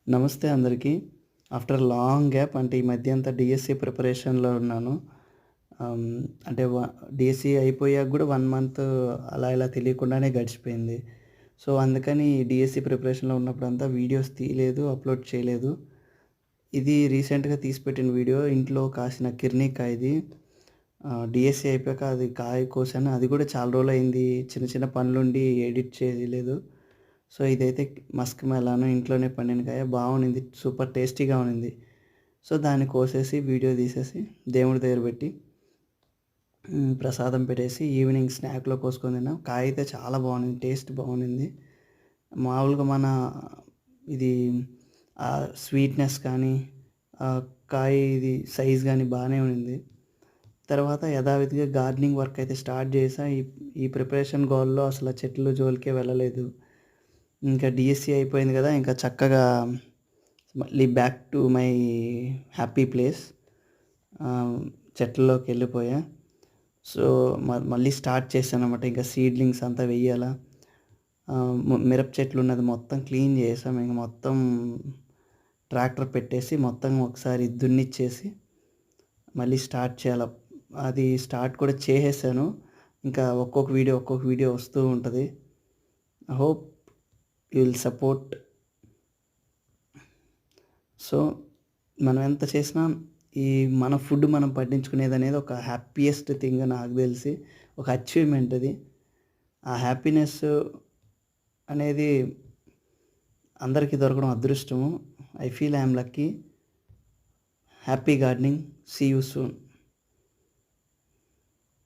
నమస్తే అందరికీ. After long gap అంటే ఈ మధ్య అంతా డీఎస్సీ ప్రిపరేషన్‌లో ఉన్నాను. ఆహ్, అంటే డీఎస్సీ అయిపోయాక గూడా 1 మంత్ అలా ఇలా తెలియకుండానే గడిచిపోయింది. సో, అందుకని డీఎస్సీ ప్రిపరేషన్‌లో ఉన్నప్పుడంతా వీడియోస్ తీయలేదు, అప్‌లోడ్ చేయలేదు. ఇది రీసెంట్‌గా తీసిపెట్టిన వీడియో ఇంట్లో కాసిన కిర్నీకాయది. డీఎస్సీ అయిపోయాక అది కాయ కోసాను. అది గూడా చాలా రోజులయింది. చిన్న చిన్న పనులుండి ఎడిట్ చేయలేదు. సో, ఇదైతే మస్క్ మెలాన్ ఇంట్లోనే పండిన కాయ బావుండింది. సూపర్ టేస్టీగా ఉండింది. సో, దాన్ని కోసేసి వీడియో తీసేసి దేవుడి దగ్గర పెట్టి ప్రసాదం పెట్టేసి ఈవినింగ్ స్నాక్‌లో కోసుకొని తిన్నాం. కాయ అయితే చాలా బావుండింది. టేస్ట్ బావుండింది. మామూలుగా మన ఇది స్వీట్‌నెస్ కానీ, కాయ ఇది సైజ్ గానీ బానే ఉండింది. తర్వాత యథావిధిగా గార్డెనింగ్ వర్క్ అయితే స్టార్ట్ చేశా. ఈ ఈ ప్రిపరేషన్ గోలలో అసల చెట్లు జోలికే వెళ్ళలేదు. ఇంకా డీఎస్సీ అయిపోయింది గదా! ఇంకా చక్కగా మళ్ళీ back to my happy place. ఆహ్, చెట్లలోకెళ్ళిపోయా. సో, మళ్ళీ స్టార్ట్ చేశాననమాట. ఇంకా సీడ్లింగ్స్ అంతా వెయ్యాలా. మిరప చెట్లున్నది మొత్తం క్లీన్ చేసాం. ఇంక మొత్తం ట్రాక్టర్ పెట్టేసి మొత్తం ఒకసారి దున్నిచ్చేసి మళ్ళీ స్టార్ట్ చేయాల. అది స్టార్ట్ కూడా చేసేసాను. ఇంకా ఒక్కొక్క వీడియో వస్తూ ఉంటది. I hope you will support. So, మనం ఎంత చేసినా ఈ మన ఫుడ్ మనం పండించుకునేదనేది ఒక హ్యాపీయెస్ట్ థింగ్ నాకు తెలిసి. ఒక అచీవ్‌మెంట్ అది. ఆ హ్యాపీనెస్ అనేది అందరికీ దొరకడం అదృష్టము. I feel I am lucky. Happy gardening. See you soon.